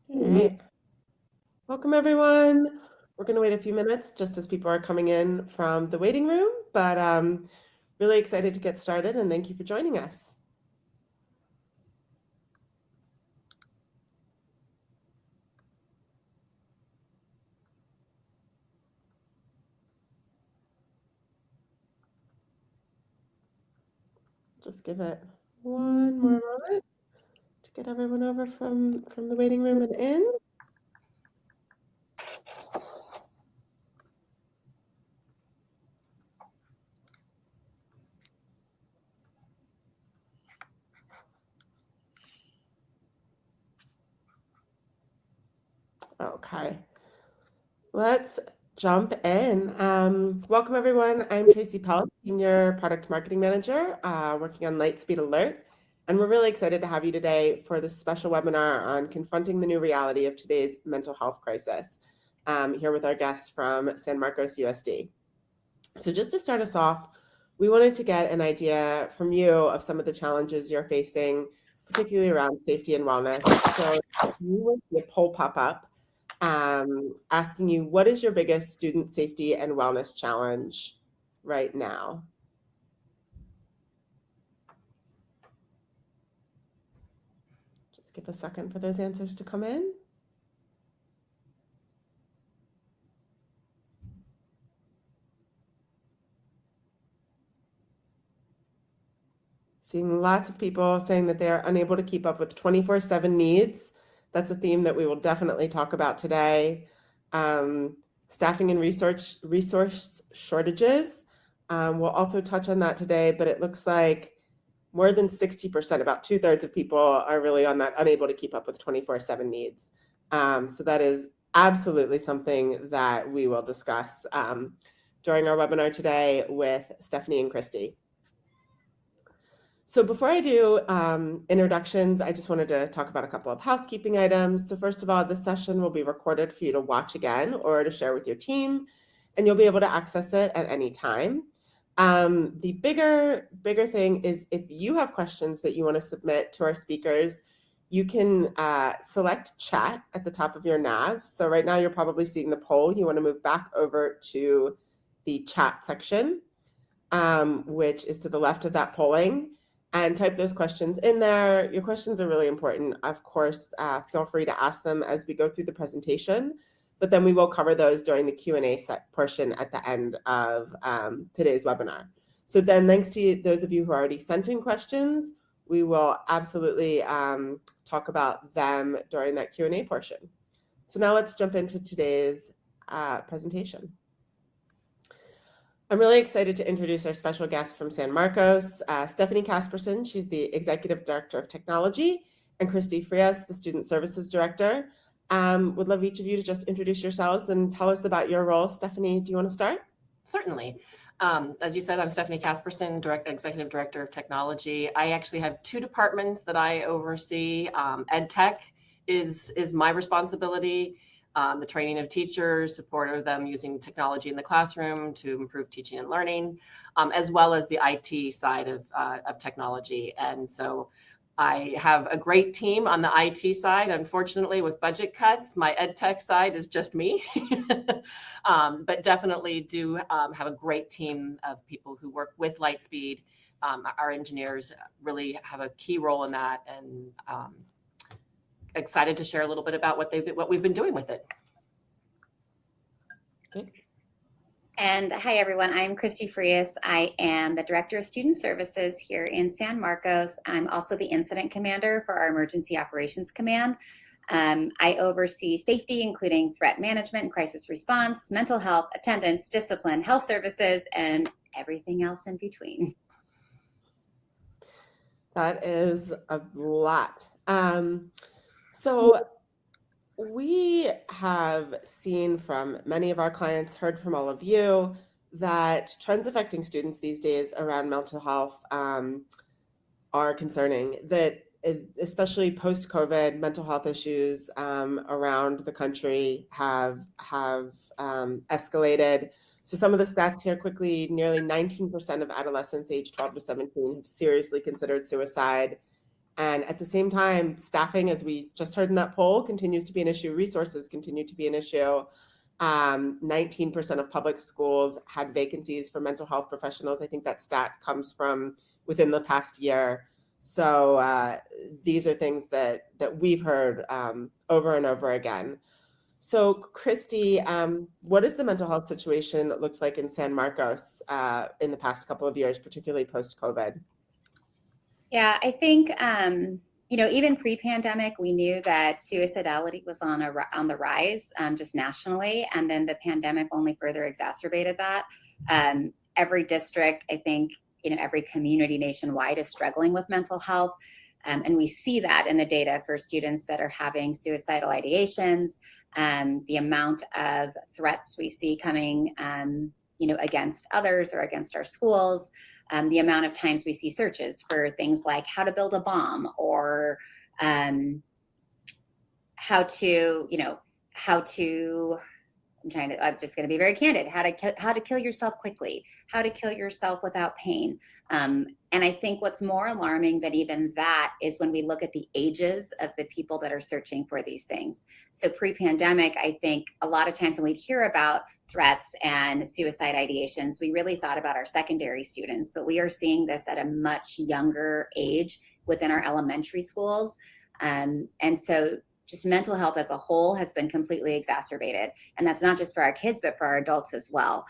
All right. Welcome, everyone. We're going to wait a few minutes just as people are coming in from the waiting room, but really excited to get started, and thank you for joining us. Just give it one more moment to get everyone over from the waiting room and in. Okay, let's jump in. Welcome, everyone. I'm Tracy Pell, Senior Product Marketing Manager, working on Lightspeed Alert. And we're really excited to have you today for this special webinar on confronting the new reality of today's mental health crisis, here with our guests from San Marcos USD. So just to start us off, we wanted to get an idea from you of some of the challenges you're facing, particularly around safety and wellness. So you will see a poll pop up asking you, what is your biggest student safety and wellness challenge right now? Just give a second for those answers to come in. Seeing lots of people saying that they are unable to keep up with 24/7 needs. That's a theme that we will definitely talk about today. Staffing and resource shortages. We'll also touch on that today, but it looks like more than 60%, about 2/3 of people are really on that unable to keep up with 24/7 needs. So that is absolutely something that we will discuss during our webinar today with Stephanie and Christi. So before I do introductions, I just wanted to talk about a couple of housekeeping items. So first of all, this session will be recorded for you to watch again or to share with your team, and you'll be able to access it at any time. The bigger thing is if you have questions that you want to submit to our speakers, you can select chat at the top of your nav. So right now you're probably seeing the poll. You want to move back over to the chat section, which is to the left of that polling, and type those questions in there. Your questions are really important. Of course, feel free to ask them as we go through the presentation, but then we will cover those during the Q&A portion at the end of today's webinar. So then thanks to those of you who already sent in questions, we will absolutely talk about them during that Q&A portion. So now let's jump into today's presentation. I'm really excited to introduce our special guest from San Marcos, Stephanie Casperson. She's the Executive Director of Technology, and Christi Frias, the Student Services Director. Would love each of you to just introduce yourselves and tell us about your role. Stephanie, do you want to start? Certainly. As you said, I'm Stephanie Casperson, Executive Director of Technology. I actually have two departments that I oversee. Ed Tech is my responsibility. The training of teachers, support of them using technology in the classroom to improve teaching and learning, as well as the IT side of technology. And so I have a great team on the IT side. Unfortunately, with budget cuts, my ed tech side is just me, but definitely do have a great team of people who work with Lightspeed. Our engineers really have a key role in that, and excited to share a little bit about what we've been doing with it. Okay. And hi, everyone. I'm Christi Frias. I am the Director of Student Services here in San Marcos. I'm also the Incident Commander for our Emergency Operations Command. I oversee safety, including threat management and crisis response, mental health, attendance, discipline, health services, and everything else in between. That is a lot. So we have seen from many of our clients, heard from all of you, that trends affecting students these days around mental health are concerning. That especially post-COVID, mental health issues around the country have escalated. So some of the stats here quickly: nearly 19% of adolescents aged 12 to 17 have seriously considered suicide. And at the same time, staffing, as we just heard in that poll, continues to be an issue. Resources continue to be an issue. 19% of public schools had vacancies for mental health professionals. I think that stat comes from within the past year. So these are things that we've heard over and over again. So Christi, what is the mental health situation looks like in San Marcos in the past couple of years, particularly post-COVID? Yeah, I think even pre-pandemic, we knew that suicidality was on the rise, just nationally, and then the pandemic only further exacerbated that. Every district, I think, every community nationwide is struggling with mental health, and we see that in the data for students that are having suicidal ideations, the amount of threats we see coming, against others or against our schools. The amount of times we see searches for things like how to build a bomb or how to I'm just going to be very candid, how to kill yourself quickly, how to kill yourself without pain. And I think what's more alarming than even that is when we look at the ages of the people that are searching for these things. So pre-pandemic, I think a lot of times when we'd hear about threats and suicide ideations, we really thought about our secondary students, but we are seeing this at a much younger age within our elementary schools. And so just mental health as a whole has been completely exacerbated. And that's not just for our kids, but for our adults as well.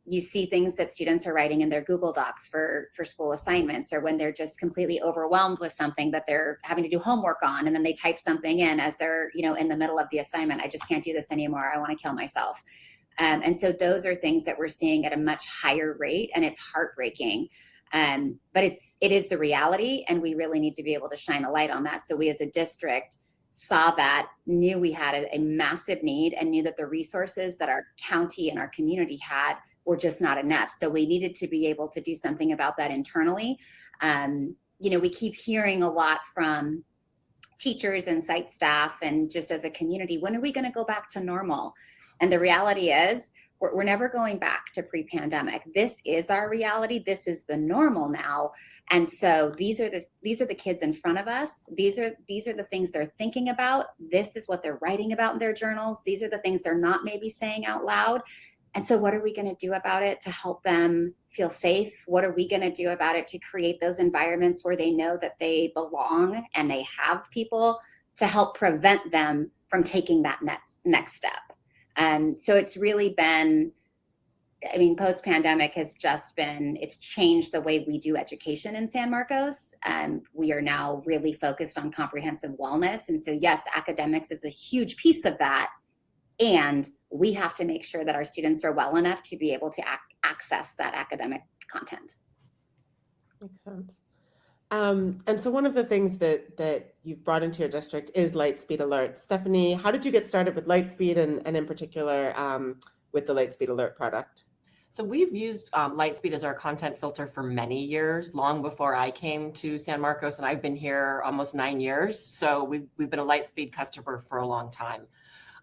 You see things that students are writing in their Google Docs for school assignments, or when they're just completely overwhelmed with something that they're having to do homework on, and then they type something in as they're, in the middle of the assignment. I just can't do this anymore. I want to kill myself. And so those are things that we're seeing at a much higher rate, and it's heartbreaking. But it is the reality, and we really need to be able to shine a light on that. So we as a district saw that, knew we had a massive need, and knew that the resources that our county and our community had were just not enough. So we needed to be able to do something about that internally. We keep hearing a lot from teachers and site staff and just as a community, when are we going to go back to normal? And the reality is we're never going back to pre-pandemic. This is our reality. This is the normal now. And so these are the kids in front of us. These are the things they're thinking about. This is what they're writing about in their journals. These are the things they're not maybe saying out loud. And so what are we going to do about it to help them feel safe? What are we going to do about it to create those environments where they know that they belong and they have people to help prevent them from taking that next step? So it's really been, post-pandemic has just been, it's changed the way we do education in San Marcos. We are now really focused on comprehensive wellness. And so, yes, academics is a huge piece of that. And we have to make sure that our students are well enough to be able to access that academic content. Makes sense. And so one of the things that you've brought into your district is Lightspeed Alert. Stephanie, how did you get started with Lightspeed and in particular with the Lightspeed Alert product? So we've used Lightspeed as our content filter for many years, long before I came to San Marcos, and I've been here almost 9 years. So we've been a Lightspeed customer for a long time,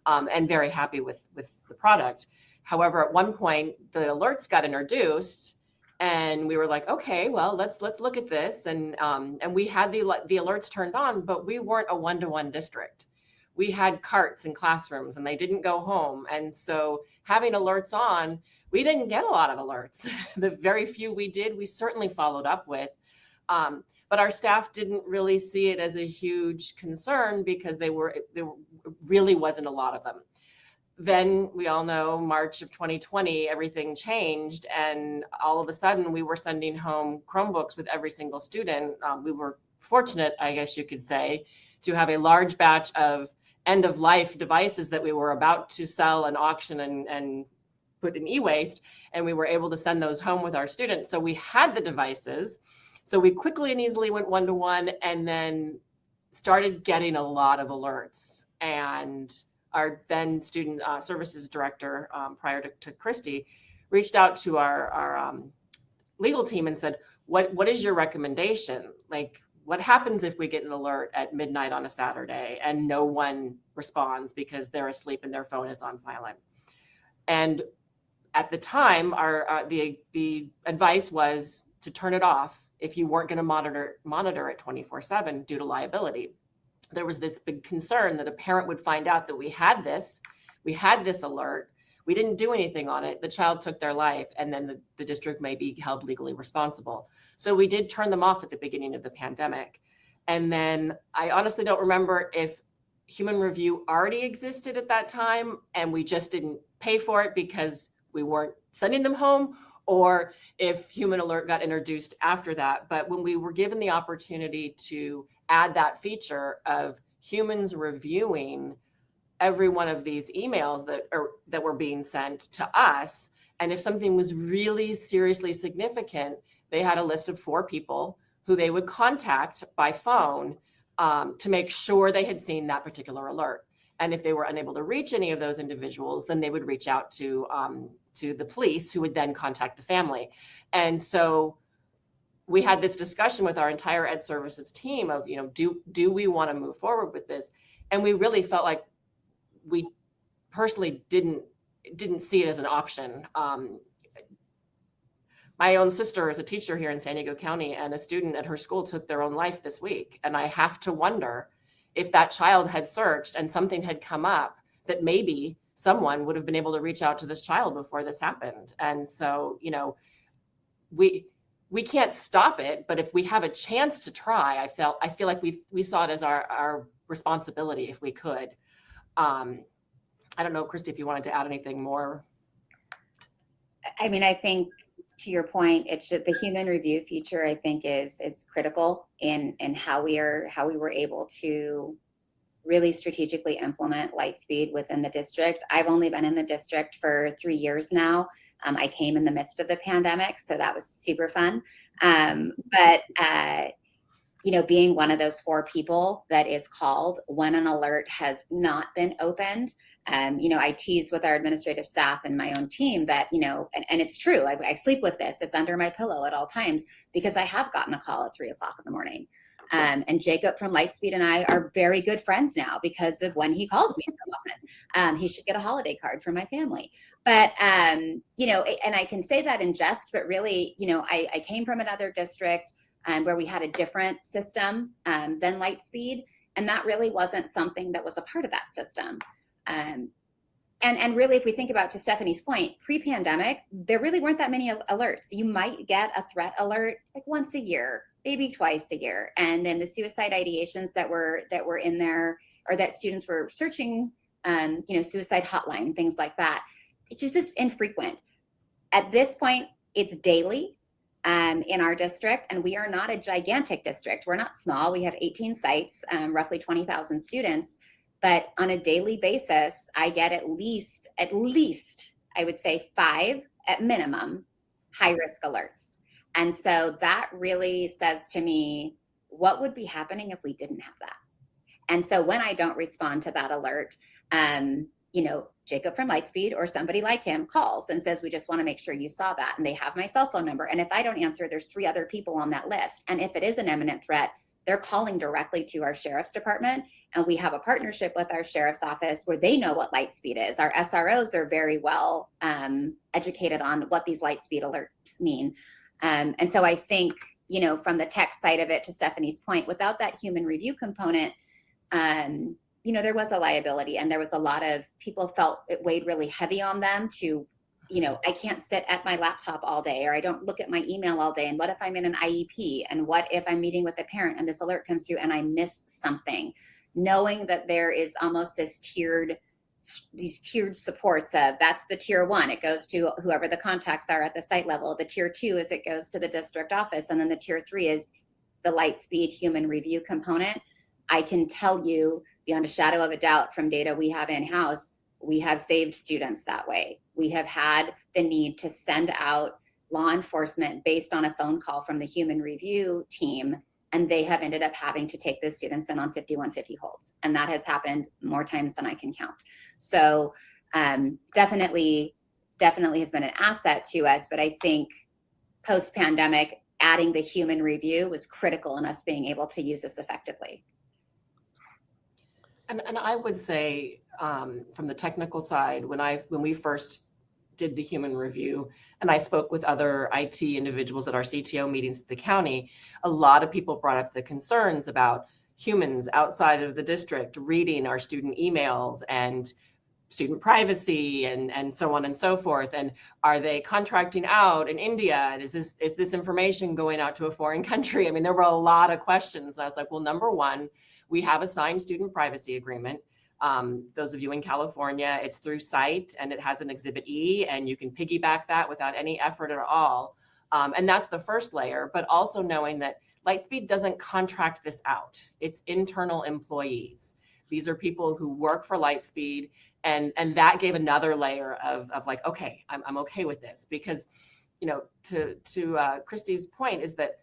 and very happy with the product. However, at one point the alerts got introduced, and we were like, okay, well, let's look at this, and we had the alerts turned on, but we weren't a one-to-one district. We had carts in classrooms, and they didn't go home, and so having alerts on, we didn't get a lot of alerts. The very few we did, we certainly followed up with, but our staff didn't really see it as a huge concern because there really wasn't a lot of them. Then we all know March of 2020, everything changed, and all of a sudden we were sending home Chromebooks with every single student. We were fortunate, I guess you could say, to have a large batch of end-of-life devices that we were about to sell and auction and put in e-waste, and we were able to send those home with our students. So we had the devices, so we quickly and easily went one-to-one, and then started getting a lot of alerts. And our then student services director, prior to Christi, reached out to our legal team and said, what is your recommendation? Like, what happens if we get an alert at midnight on a Saturday and no one responds because they're asleep and their phone is on silent? And at the time, the advice was to turn it off if you weren't going to monitor it 24/7 due to liability. There was this big concern that a parent would find out that we had this alert, we didn't do anything on it, the child took their life, and then the district may be held legally responsible. So we did turn them off at the beginning of the pandemic. And then I honestly don't remember if human review already existed at that time and we just didn't pay for it because we weren't sending them home, or if human alert got introduced after that. But when we were given the opportunity to add that feature of humans reviewing every one of these emails that were being sent to us, and if something was really seriously significant, they had a list of 4 people who they would contact by phone to make sure they had seen that particular alert. And if they were unable to reach any of those individuals, then they would reach out to the police, who would then contact the family. And so we had this discussion with our entire ed services team of, do we want to move forward with this? And we really felt like we personally didn't see it as an option. My own sister is a teacher here in San Diego County, and a student at her school took their own life this week. And I have to wonder if that child had searched and something had come up, that maybe someone would have been able to reach out to this child before this happened. And so, we can't stop it, but if we have a chance to try, I feel like we saw it as our responsibility if we could. I don't know, Christi, if you wanted to add anything more. I mean, I think to your point, it's just the human review feature, I think is critical in how we were able to really strategically implement Lightspeed within the district. I've only been in the district for 3 years now. I came in the midst of the pandemic, so that was super fun. But being one of those 4 people that is called when an alert has not been opened, I tease with our administrative staff and my own team that, and it's true, I sleep with this, it's under my pillow at all times, because I have gotten a call at 3 o'clock in the morning. And Jacob from Lightspeed and I are very good friends now because of when he calls me so often. He should get a holiday card from my family. But, and I can say that in jest, but really, I came from another district where we had a different system than Lightspeed. And that really wasn't something that was a part of that system. And really, if we think about, to Stephanie's point, pre-pandemic, there really weren't that many alerts. You might get a threat alert like once a year, maybe twice a year. And then the suicide ideations that were in there, or that students were searching, suicide hotline, things like that, it's just infrequent. At this point, it's daily in our district, and we are not a gigantic district. We're not small. We have 18 sites, roughly 20,000 students. But on a daily basis, I get at least, I would say 5 at minimum, high risk alerts. And so that really says to me, what would be happening if we didn't have that? And so when I don't respond to that alert, Jacob from Lightspeed or somebody like him calls and says, we just want to make sure you saw that. And they have my cell phone number. And if I don't answer, there's 3 other people on that list. And if it is an imminent threat, they're calling directly to our sheriff's department. And we have a partnership with our sheriff's office where they know what Lightspeed is. Our SROs are very well educated on what these Lightspeed alerts mean. And so I think, from the tech side of it, to Stephanie's point, without that human review component, there was a liability, and there was a lot of people felt it weighed really heavy on them to, I can't sit at my laptop all day, or I don't look at my email all day. And what if I'm in an IEP? And what if I'm meeting with a parent and this alert comes through and I miss something? Knowing that there is almost these tiered supports of, that's the tier 1, it goes to whoever the contacts are at the site level. The tier 2 is it goes to the district office. And then the tier 3 is the Lightspeed human review component. I can tell you beyond a shadow of a doubt from data we have in-house, we have saved students that way. We have had the need to send out law enforcement based on a phone call from the human review team, and they have ended up having to take those students in on 5150 holds. And that has happened more times than I can count. So definitely has been an asset to us, but I think post-pandemic, adding the human review was critical in us being able to use this effectively. And I would say, from the technical side, when we first did the human review, and I spoke with other IT individuals at our CTO meetings at the county, a lot of people brought up the concerns about humans outside of the district reading our student emails and student privacy and so on and so forth. And are they contracting out in India? And is this information going out to a foreign country? I mean, there were a lot of questions. And I was like, well, number one, we have a signed student privacy agreement. Those of you in California, it's through SITE and it has an Exhibit E, and you can piggyback that without any effort at all. And that's the first layer, but also knowing that Lightspeed doesn't contract this out. It's internal employees. These are people who work for Lightspeed, and that gave another layer of like, okay, I'm okay with this, because, you know, to Christi's point is that,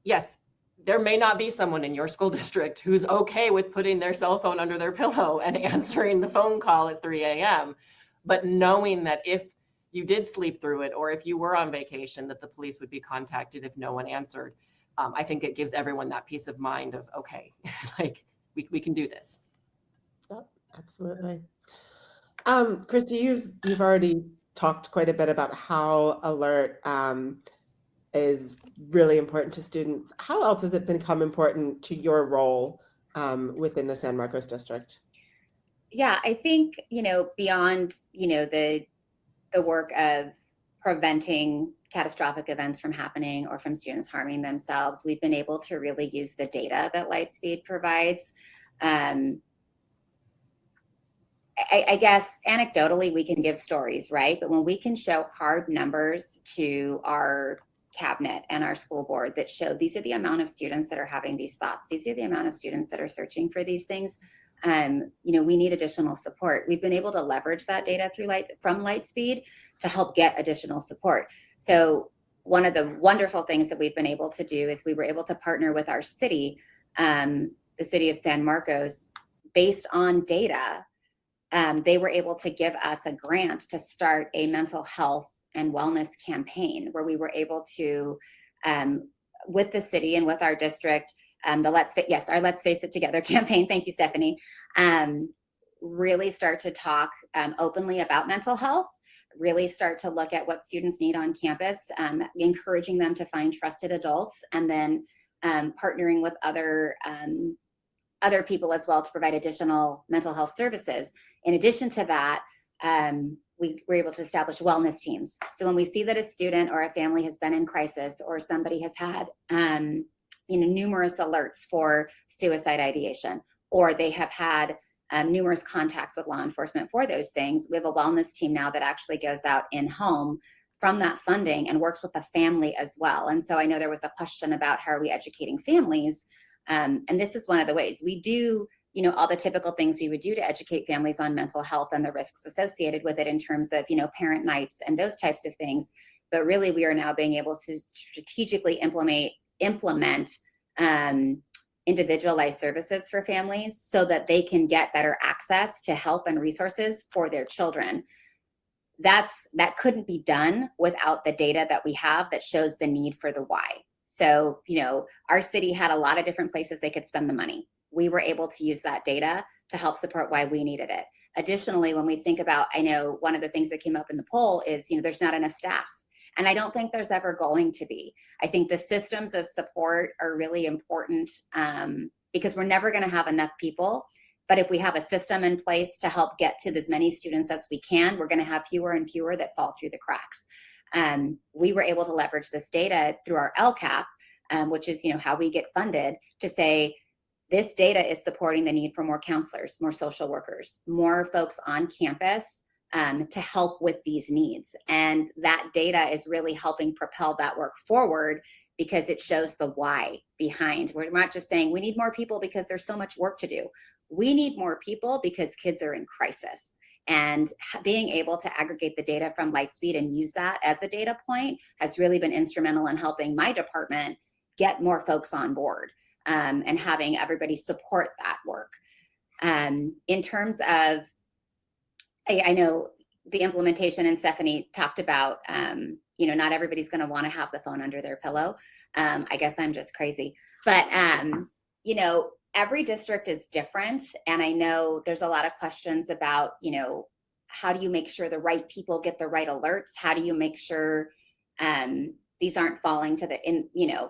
yes, there may not be someone in your school district who's okay with putting their cell phone under their pillow and answering the phone call at 3 a.m. But knowing that if you did sleep through it, or if you were on vacation, that the police would be contacted if no one answered. I think it gives everyone that peace of mind of, okay, like we can do this. Yep, absolutely. Christi, you've already talked quite a bit about how alert is really important to students. How else has it become important to your role within the San Marcos district? Yeah, I think, beyond, the work of preventing catastrophic events from happening or from students harming themselves, we've been able to really use the data that Lightspeed provides. I guess anecdotally, we can give stories, right? But when we can show hard numbers to our cabinet and our school board that show these are the amount of students that are having these thoughts, these are the amount of students that are searching for these things, we need additional support. We've been able to leverage that data from Lightspeed to help get additional support. So one of the wonderful things that we've been able to do is we were able to partner with our city, the city of San Marcos, based on data. They were able to give us a grant to start a mental health and wellness campaign where we were able to, with the city and with our district, our Let's Face It Together campaign, thank you, Stephanie, really start to talk openly about mental health, really start to look at what students need on campus, encouraging them to find trusted adults, and then partnering with other people as well to provide additional mental health services. In addition to that, we were able to establish wellness teams. So when we see that a student or a family has been in crisis, or somebody has had numerous alerts for suicide ideation, or they have had numerous contacts with law enforcement for those things, we have a wellness team now that actually goes out in home from that funding and works with the family as well. And so I know there was a question about how are we educating families, and this is one of the ways we do all the typical things we would do to educate families on mental health and the risks associated with it in terms of parent nights and those types of things. But really, we are now being able to strategically implement individualized services for families so that they can get better access to help and resources for their children. That couldn't be done without the data that we have that shows the need for the why. So, our city had a lot of different places they could spend the money. We were able to use that data to help support why we needed it. Additionally, when we think about, I know one of the things that came up in the poll is, there's not enough staff. And I don't think there's ever going to be. I think the systems of support are really important because we're never going to have enough people. But if we have a system in place to help get to as many students as we can, we're going to have fewer and fewer that fall through the cracks. We were able to leverage this data through our LCAP, which is how we get funded, to say, this data is supporting the need for more counselors, more social workers, more folks on campus to help with these needs. And that data is really helping propel that work forward because it shows the why behind. We're not just saying we need more people because there's so much work to do. We need more people because kids are in crisis. And being able to aggregate the data from Lightspeed and use that as a data point has really been instrumental in helping my department get more folks on board. And having everybody support that work. In terms of, I know the implementation, and Stephanie talked about, not everybody's going to want to have the phone under their pillow. I guess I'm just crazy. But, every district is different. And I know there's a lot of questions about, how do you make sure the right people get the right alerts? How do you make sure these aren't falling to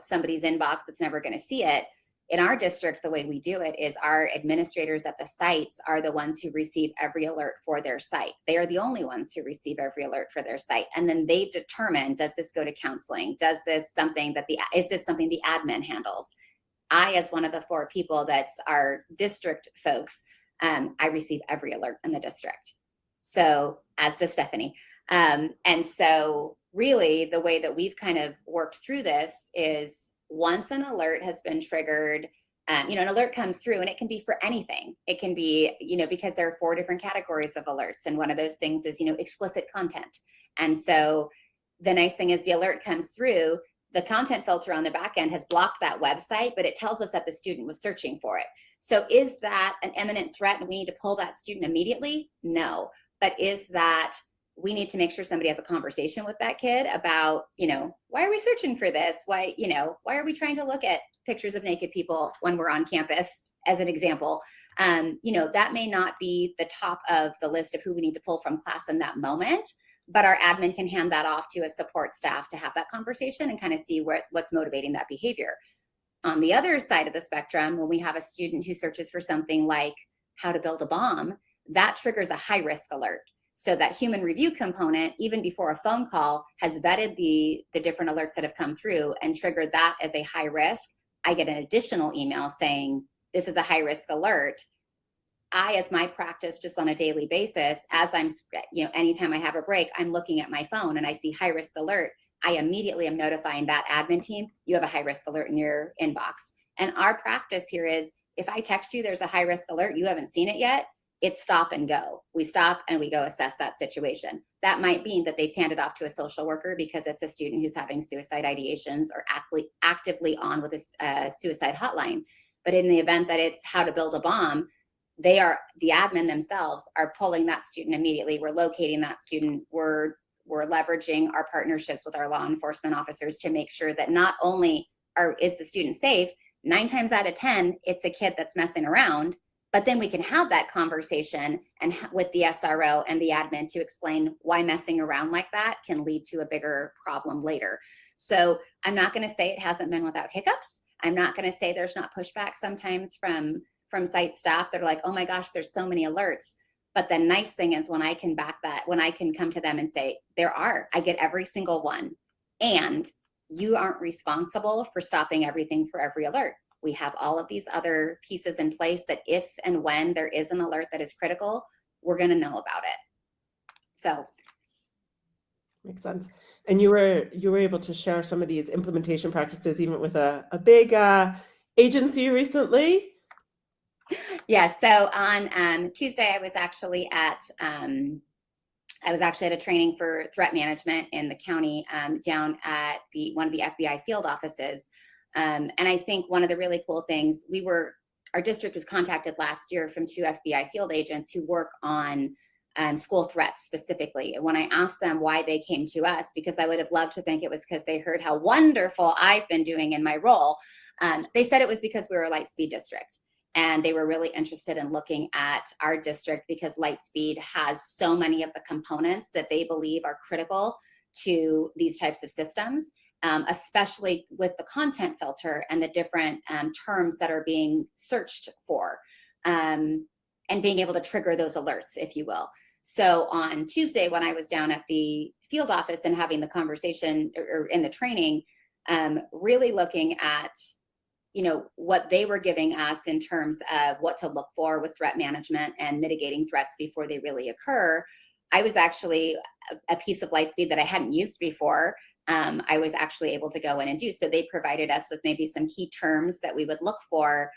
somebody's inbox that's never going to see it? In our district, the way we do it is our administrators at the sites are the ones who receive every alert for their site. They are the only ones who receive every alert for their site. And then they determine, does this go to counseling? Is this something the admin handles? I, as one of the 4 people that's our district folks, I receive every alert in the district. So, as does Stephanie. And so really the way that we've kind of worked through this is once an alert has been triggered, an alert comes through, and it can be for anything. It can be, because there are 4 different categories of alerts. And one of those things is, explicit content. And so the nice thing is the alert comes through, the content filter on the back end has blocked that website, but it tells us that the student was searching for it. So is that an imminent threat and we need to pull that student immediately? No. But is that we need to make sure somebody has a conversation with that kid about, why are we searching for this? Why are we trying to look at pictures of naked people when we're on campus, as an example? That may not be the top of the list of who we need to pull from class in that moment, but our admin can hand that off to a support staff to have that conversation and kind of see what's motivating that behavior. On the other side of the spectrum, when we have a student who searches for something like how to build a bomb, that triggers a high risk alert. So that human review component, even before a phone call, has vetted the different alerts that have come through and triggered that as a high risk. I get an additional email saying, this is a high risk alert. As my practice, just on a daily basis, as I'm, anytime I have a break, I'm looking at my phone and I see high risk alert. I immediately am notifying that admin team, you have a high risk alert in your inbox. And our practice here is, if I text you, there's a high risk alert, you haven't seen it yet, it's stop and go. We stop and we go assess that situation. That might mean that they hand it off to a social worker because it's a student who's having suicide ideations or actively on with a suicide hotline. But in the event that it's how to build a bomb, the admin themselves are pulling that student immediately. We're locating that student. We're leveraging our partnerships with our law enforcement officers to make sure that not only is the student safe, 9 times out of 10, it's a kid that's messing around, but then we can have that conversation and with the SRO and the admin to explain why messing around like that can lead to a bigger problem later. So I'm not going to say it hasn't been without hiccups. I'm not going to say there's not pushback sometimes from site staff that are like, oh my gosh, there's so many alerts. But the nice thing is when I can come to them and say, I get every single one. And you aren't responsible for stopping everything for every alert. We have all of these other pieces in place that if and when there is an alert that is critical, we're going to know about it. So. Makes sense. And you were able to share some of these implementation practices even with a big agency recently. Yeah. So on Tuesday, I was actually at a training for threat management in the county down at one of the FBI field offices. And I think one of the really cool things, our district was contacted last year from 2 FBI field agents who work on school threats specifically. And when I asked them why they came to us, because I would have loved to think it was because they heard how wonderful I've been doing in my role, they said it was because we were a Lightspeed district. And they were really interested in looking at our district because Lightspeed has so many of the components that they believe are critical to these types of systems, especially with the content filter and the different terms that are being searched for, and being able to trigger those alerts, if you will. So on Tuesday, when I was down at the field office and having the conversation or in the training, really looking at what they were giving us in terms of what to look for with threat management and mitigating threats before they really occur. I was actually a piece of Lightspeed that I hadn't used before. I was actually able to go in and do. So they provided us with maybe some key terms that we would look for,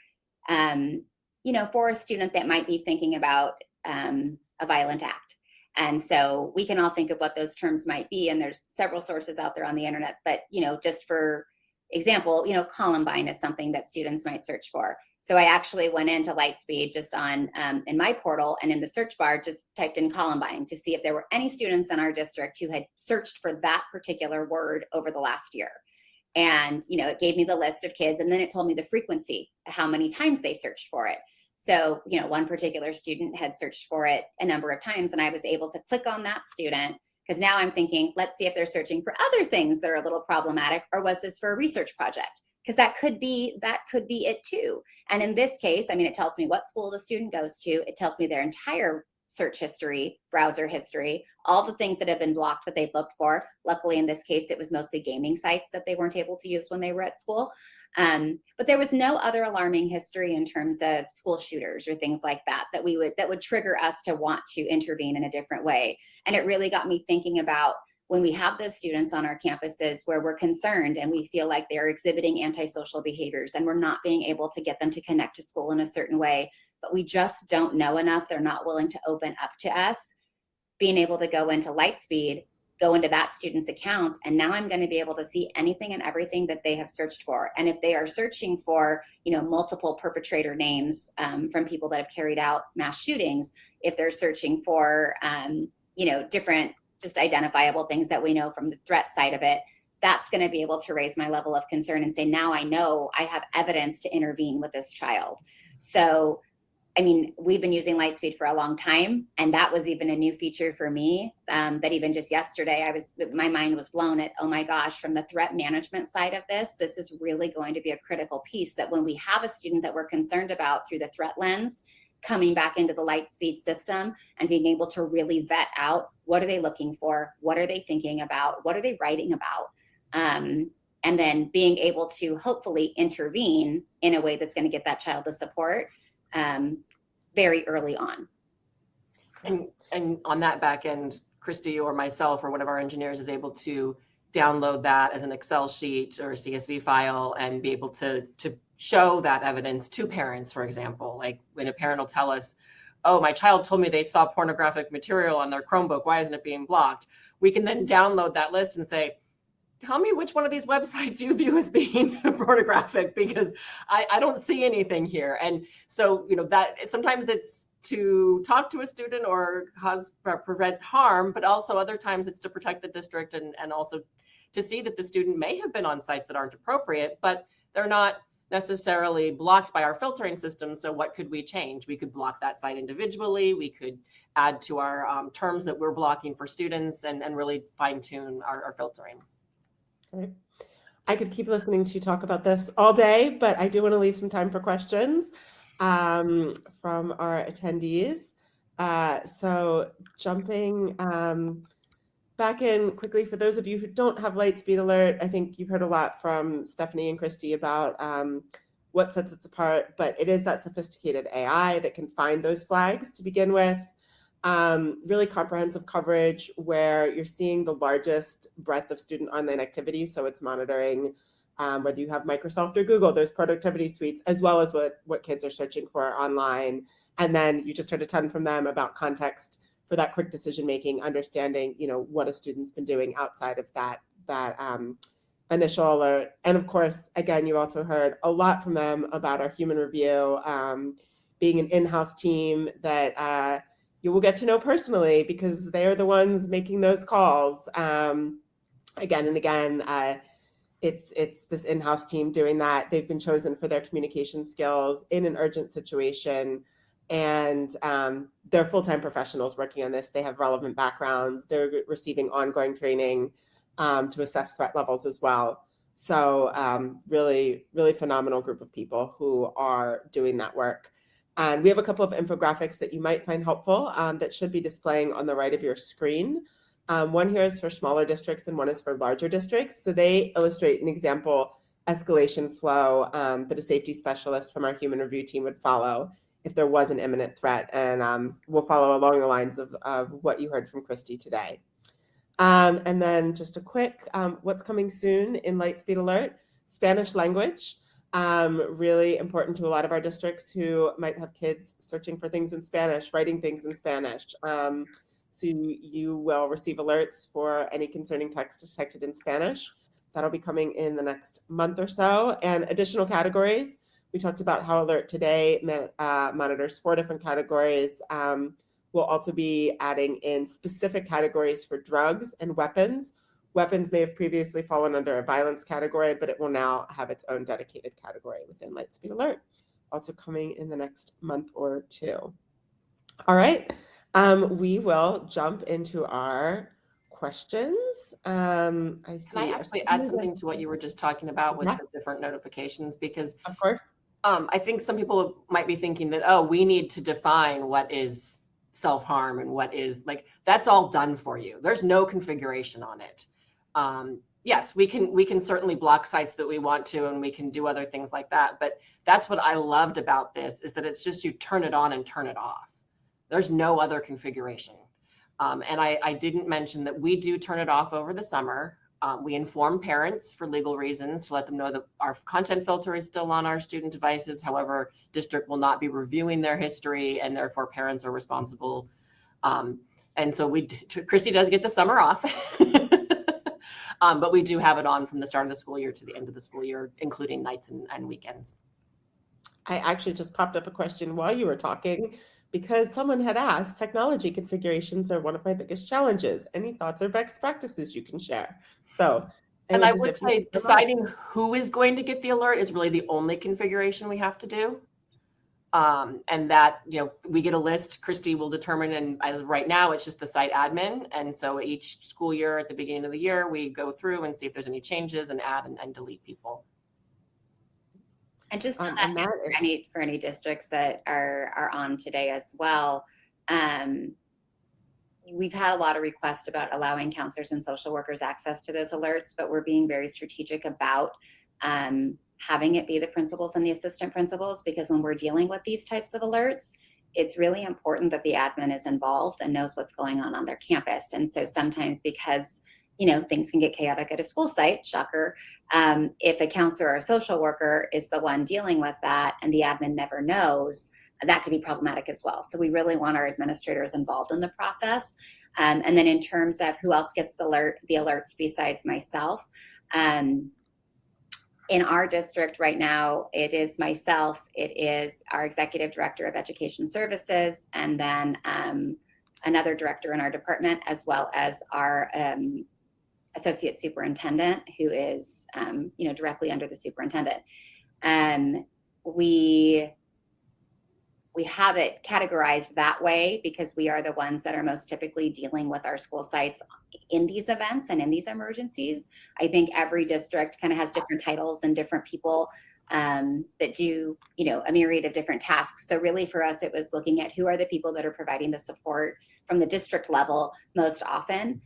for a student that might be thinking about a violent act. And so we can all think of what those terms might be. And there's several sources out there on the internet, but, just for example, Columbine is something that students might search for. So I actually went into Lightspeed just on in my portal and in the search bar, just typed in Columbine to see if there were any students in our district who had searched for that particular word over the last year. And, it gave me the list of kids, and then it told me the frequency, how many times they searched for it. So, one particular student had searched for it a number of times, and I was able to click on that student, because now I'm thinking, let's see if they're searching for other things that are a little problematic, or was this for a research project? Because that could be it too. And in this case, it tells me what school the student goes to. It tells me their entire search history, browser history, all the things that have been blocked that they've looked for. Luckily, in this case, it was mostly gaming sites that they weren't able to use when they were at school. But there was no other alarming history in terms of school shooters or things like that that would trigger us to want to intervene in a different way. And it really got me thinking about when we have those students on our campuses where we're concerned and we feel like they're exhibiting antisocial behaviors and we're not being able to get them to connect to school in a certain way, but we just don't know enough, they're not willing to open up to us, being able to go into Lightspeed, go into that student's account, and now I'm going to be able to see anything and everything that they have searched for. And if they are searching for, multiple perpetrator names from people that have carried out mass shootings, if they're searching for, different just identifiable things that we know from the threat side of it, that's going to be able to raise my level of concern and say, now I know I have evidence to intervene with this child. So, we've been using Lightspeed for a long time, and that was even a new feature for me that even just yesterday, my mind was blown at, oh my gosh, from the threat management side of this is really going to be a critical piece, that when we have a student that we're concerned about through the threat lens, coming back into the Lightspeed system and being able to really vet out, what are they looking for? What are they thinking about? What are they writing about? And then being able to hopefully intervene in a way that's going to get that child the support very early on. And on that back end, Christi or myself or one of our engineers is able to download that as an Excel sheet or a CSV file and be able to show that evidence to parents, for example. Like when a parent will tell us, oh, my child told me they saw pornographic material on their Chromebook, why isn't it being blocked? We can then download that list and say, tell me which one of these websites you view as being pornographic, because I don't see anything here. And so, that sometimes it's to talk to a student or prevent harm, but also other times it's to protect the district and also to see that the student may have been on sites that aren't appropriate, but they're not necessarily blocked by our filtering system. So what could we change? We could block that site individually. We could add to our terms that we're blocking for students and really fine tune our filtering. Great. I could keep listening to you talk about this all day, but I do want to leave some time for questions from our attendees. So jumping back in quickly, for those of you who don't have Lightspeed Alert, I think you've heard a lot from Stephanie and Christi about what sets it apart, but it is that sophisticated AI that can find those flags to begin with. Really comprehensive coverage where you're seeing the largest breadth of student online activity. So it's monitoring whether you have Microsoft or Google, those productivity suites, as well as what kids are searching for online. And then you just heard a ton from them about context for that quick decision making, understanding, what a student's been doing outside of that initial alert. And of course, again, you also heard a lot from them about our human review, being an in-house team that you will get to know personally because they are the ones making those calls again and again. It's this in-house team doing that. They've been chosen for their communication skills in an urgent situation. And they're full-time professionals working on this. They have relevant backgrounds. They're receiving ongoing training to assess threat levels as well. So really, really phenomenal group of people who are doing that work. And we have a couple of infographics that you might find helpful that should be displaying on the right of your screen. One here is for smaller districts and one is for larger districts. So they illustrate an example escalation flow that a safety specialist from our human review team would follow if there was an imminent threat. And we'll follow along the lines of what you heard from Christi today. And then just a quick, what's coming soon in Lightspeed Alert, Spanish language, really important to a lot of our districts who might have kids searching for things in Spanish, writing things in Spanish. So you will receive alerts for any concerning text detected in Spanish. That'll be coming in the next month or so. And additional categories. We talked about how Alert today monitors 4 different categories. We'll also be adding in specific categories for drugs and weapons. Weapons may have previously fallen under a violence category, but it will now have its own dedicated category within Lightspeed Alert. also coming in the next month or two. All right, we will jump into our questions. I see. Can I actually add something to what you were just talking about with Yeah. the different notifications? Because Of course. I think some people might be thinking that, oh, we need to define what is self-harm and what is like, that's all done for you. There's no configuration on it. Yes, we can certainly block sites that we want to, and we can do other things like that. But that's what I loved about this, is that it's just you turn it on and turn it off. There's no other configuration. And I didn't mention that we do turn it off over the summer. We inform parents for legal reasons to let them know that our content filter is still on our student devices. However, district will not be reviewing their history, and therefore parents are responsible. And so Christi does get the summer off, but we do have it on from the start of the school year to the end of the school year, including nights and weekends. I actually just popped up a question while you were talking, because someone had asked, technology configurations are one of my biggest challenges. Any thoughts or best practices you can share? So, and I would say deciding who is going to get the alert is really the only configuration we have to do. And that, we get a list, Christi will determine, and as of right now, it's just the site admin. And so each school year at the beginning of the year, we go through and see if there's any changes and add and delete people. And just on that, for any districts that are on today as well, we've had a lot of requests about allowing counselors and social workers access to those alerts, but we're being very strategic about having it be the principals and the assistant principals, because when we're dealing with these types of alerts, it's really important that the admin is involved and knows what's going on their campus. And so sometimes, because things can get chaotic at a school site, shocker, if a counselor or a social worker is the one dealing with that and the admin never knows, that could be problematic as well. So we really want our administrators involved in the process. And then in terms of who else gets the alerts besides myself, in our district right now, it is myself, it is our executive director of education services, and then another director in our department, as well as our associate superintendent, who is directly under the superintendent. We have it categorized that way because we are the ones that are most typically dealing with our school sites in these events and in these emergencies. I think every district kind of has different titles and different people that do, a myriad of different tasks. So really for us, it was looking at who are the people that are providing the support from the district level most often.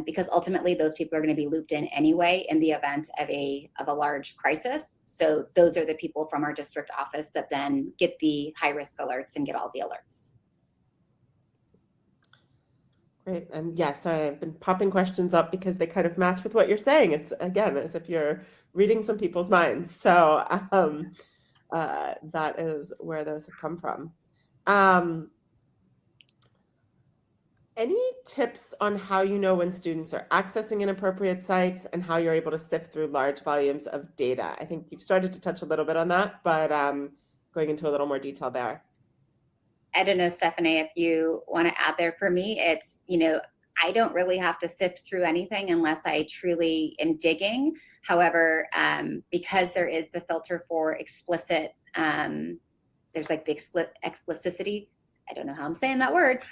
Because ultimately those people are going to be looped in anyway in the event of a large crisis. So those are the people from our district office that then get the high risk alerts and get all the alerts. Great. And yes, I've been popping questions up because they kind of match with what you're saying. It's, again, as if you're reading some people's minds. So that is where those have come from. Any tips on how you know when students are accessing inappropriate sites and how you're able to sift through large volumes of data? I think you've started to touch a little bit on that, but going into a little more detail there. I don't know, Stephanie, if you want to add there. For me, it's, I don't really have to sift through anything unless I truly am digging. However, because there is the filter for explicit, there's like the explicitity, I don't know how I'm saying that word,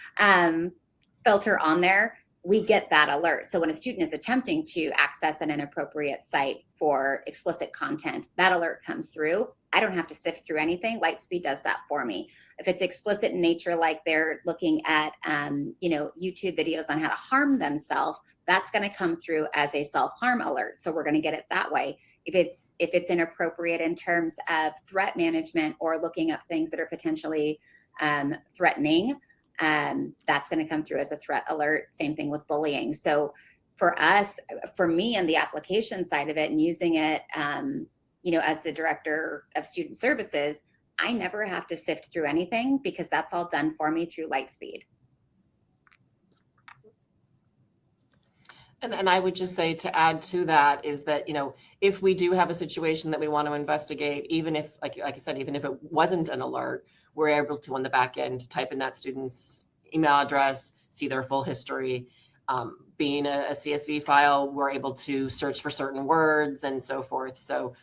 filter on there, we get that alert. So when a student is attempting to access an inappropriate site for explicit content, that alert comes through. I don't have to sift through anything. Lightspeed does that for me. If it's explicit in nature, like they're looking at, YouTube videos on how to harm themselves, that's going to come through as a self-harm alert. So we're going to get it that way. If it's inappropriate in terms of threat management or looking up things that are potentially threatening, that's going to come through as a threat alert. Same thing with bullying. So for us, for me on the application side of it and using it, as the director of student services, I never have to sift through anything because that's all done for me through Lightspeed. And I would just say, to add to that, is that, if we do have a situation that we want to investigate, even if, like I said, even if it wasn't an alert, we're able to, on the back end, type in that student's email address, see their full history. Being a CSV file, we're able to search for certain words and so forth. So,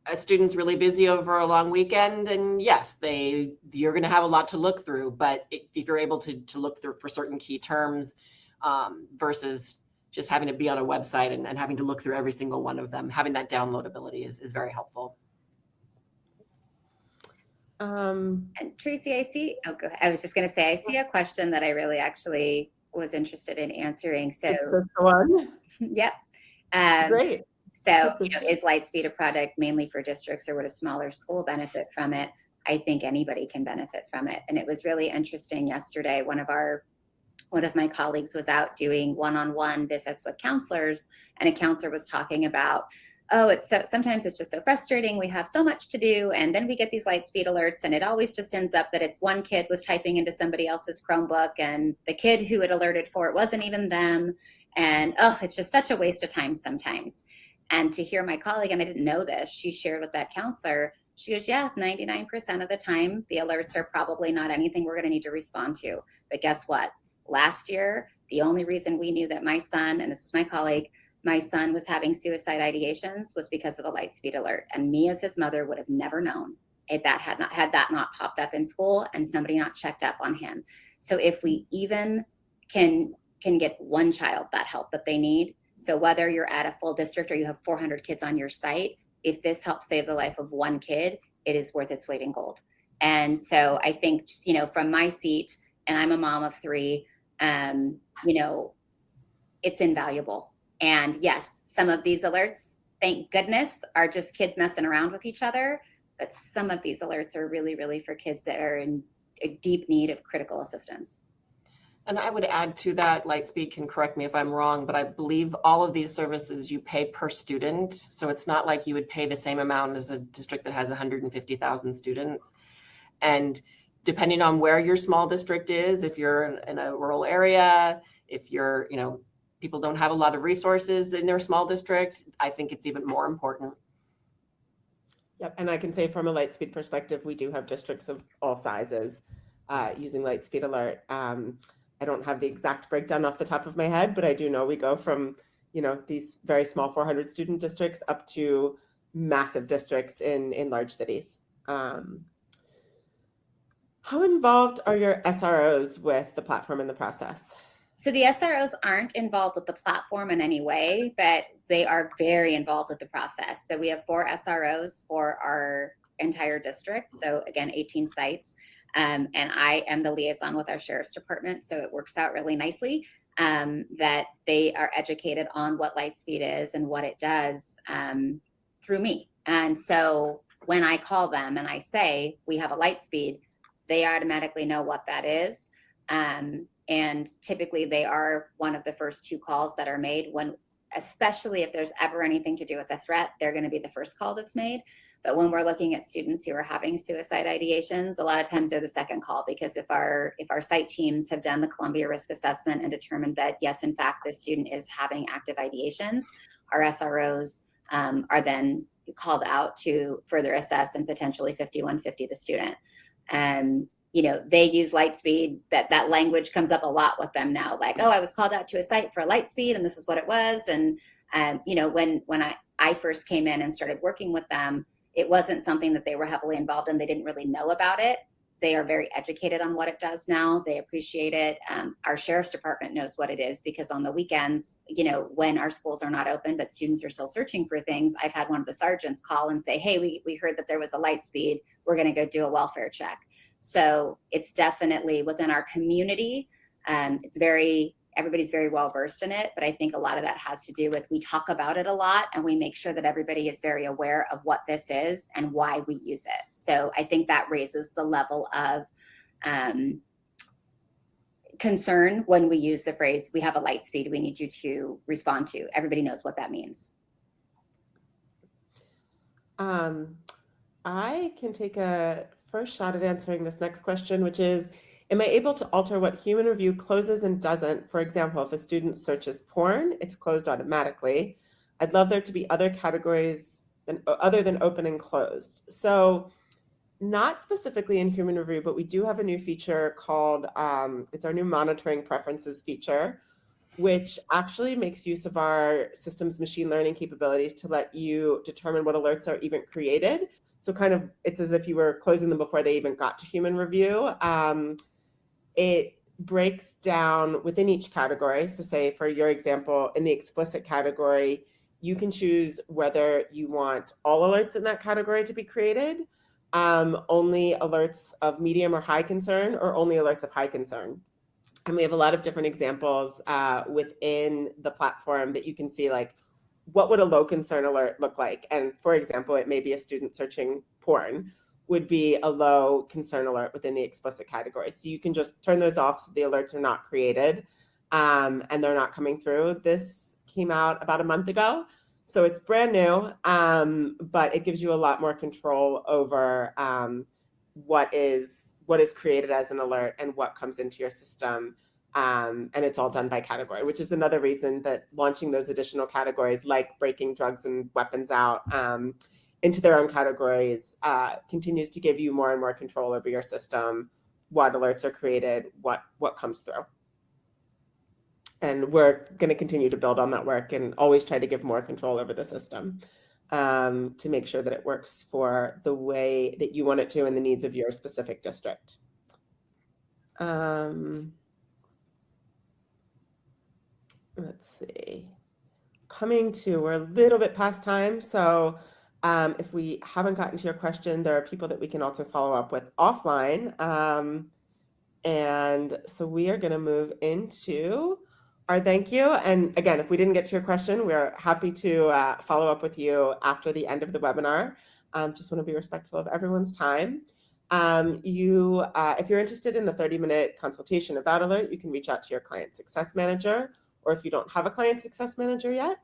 a student's really busy over a long weekend, and yes, you're going to have a lot to look through. But if you're able to look through for certain key terms, versus just having to be on a website and having to look through every single one of them, having that downloadability is very helpful. And Tracy, I see. Oh, go ahead. I was just going to say, I see a question that I really actually was interested in answering. So, That's the one. yep. Great. So, is Lightspeed a product mainly for districts, or would a smaller school benefit from it? I think anybody can benefit from it. And it was really interesting yesterday. One of my colleagues was out doing one-on-one visits with counselors, and a counselor was talking about, oh, sometimes it's just so frustrating. We have so much to do, and then we get these Lightspeed alerts, and it always just ends up that it's one kid was typing into somebody else's Chromebook, and the kid who it alerted for it wasn't even them, and it's just such a waste of time sometimes. And to hear my colleague, and I didn't know this, she shared with that counselor, she goes, yeah, 99% of the time, the alerts are probably not anything we're going to need to respond to. But guess what? Last year, the only reason we knew that my son, and this was my colleague, my son was having suicide ideations was because of a Lightspeed alert. And me as his mother would have never known if that had not popped up in school and somebody not checked up on him. So if we even can get one child that help that they need, so whether you're at a full district or you have 400 kids on your site, if this helps save the life of one kid, it is worth its weight in gold. And so I think, from my seat, and I'm a mom of 3, it's invaluable. And yes, some of these alerts, thank goodness, are just kids messing around with each other. But some of these alerts are really, really for kids that are in a deep need of critical assistance. And I would add to that, Lightspeed can correct me if I'm wrong, but I believe all of these services you pay per student. So it's not like you would pay the same amount as a district that has 150,000 students. And depending on where your small district is, if you're in a rural area, if you're, people don't have a lot of resources in their small district, I think it's even more important. Yep, and I can say from a Lightspeed perspective, we do have districts of all sizes using Lightspeed Alert. I don't have the exact breakdown off the top of my head, but I do know we go from, these very small 400 student districts up to massive districts in large cities. How involved are your SROs with the platform and the process? So the SROs aren't involved with the platform in any way, but they are very involved with the process. So we have 4 SROs for our entire district. So again, 18 sites. And I am the liaison with our sheriff's department. So it works out really nicely that they are educated on what Lightspeed is and what it does through me. And so when I call them and I say, we have a Lightspeed, they automatically know what that is. And typically they are one of the first 2 calls that are made especially if there's ever anything to do with a threat, they're going to be the first call that's made. But when we're looking at students who are having suicide ideations, a lot of times they're the second call, because if our site teams have done the Columbia risk assessment and determined that, yes, in fact, this student is having active ideations, our SROs are then called out to further assess and potentially 5150 the student. They use Lightspeed, that language comes up a lot with them now, like, oh, I was called out to a site for a Lightspeed and this is what it was. And, when I first came in and started working with them, it wasn't something that they were heavily involved in. They didn't really know about it. They are very educated on what it does now. They appreciate it. Our sheriff's department knows what it is, because on the weekends, when our schools are not open, but students are still searching for things, I've had one of the sergeants call and say, hey, we heard that there was a Lightspeed. We're going to go do a welfare check. So it's definitely within our community. Everybody's very well versed in it, but I think a lot of that has to do with, we talk about it a lot and we make sure that everybody is very aware of what this is and why we use it. So I think that raises the level of concern when we use the phrase, we have a Lightspeed, we need you to respond to. Everybody knows what that means. I can take a first shot at answering this next question, which is, am I able to alter what human review closes and doesn't? For example, if a student searches porn, it's closed automatically. I'd love there to be other categories other than open and closed. So not specifically in human review, but we do have a new feature called, it's our new monitoring preferences feature, which actually makes use of our system's machine learning capabilities to let you determine what alerts are even created. So kind of, it's as if you were closing them before they even got to human review. It breaks down within each category. So say for your example, in the explicit category, you can choose whether you want all alerts in that category to be created, only alerts of medium or high concern, or only alerts of high concern. And we have a lot of different examples within the platform that you can see, like, what would a low concern alert look like? And for example, it may be a student searching porn would be a low concern alert within the explicit category. So you can just turn those off so the alerts are not created and they're not coming through. This came out about a month ago, so it's brand new, but it gives you a lot more control over what is created as an alert and what comes into your system. And it's all done by category, which is another reason that launching those additional categories, like breaking drugs and weapons out into their own categories, continues to give you more and more control over your system, what alerts are created, what comes through. And we're going to continue to build on that work and always try to give more control over the system to make sure that it works for the way that you want it to and the needs of your specific district. Let's see. We're a little bit past time, so if we haven't gotten to your question, there are people that we can also follow up with offline. And so we are going to move into our thank you. And again, if we didn't get to your question, we're happy to follow up with you after the end of the webinar. Just want to be respectful of everyone's time. If you're interested in a 30-minute consultation about alert, you can reach out to your client success manager, or if you don't have a client success manager yet,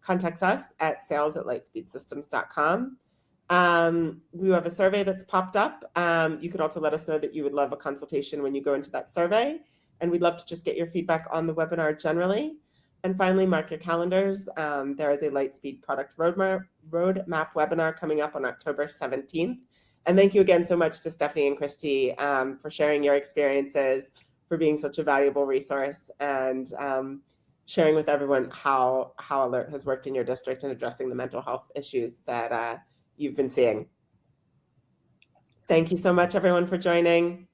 contact us at sales@lightspeedsystems.com. We have a survey that's popped up. You could also let us know that you would love a consultation when you go into that survey, and we'd love to just get your feedback on the webinar generally. And finally, mark your calendars. There is a Lightspeed product roadmap webinar coming up on October 17th. And thank you again so much to Stephanie and Christi for sharing your experiences, for being such a valuable resource, and sharing with everyone how Alert has worked in your district and addressing the mental health issues that you've been seeing. Thank you so much, everyone, for joining.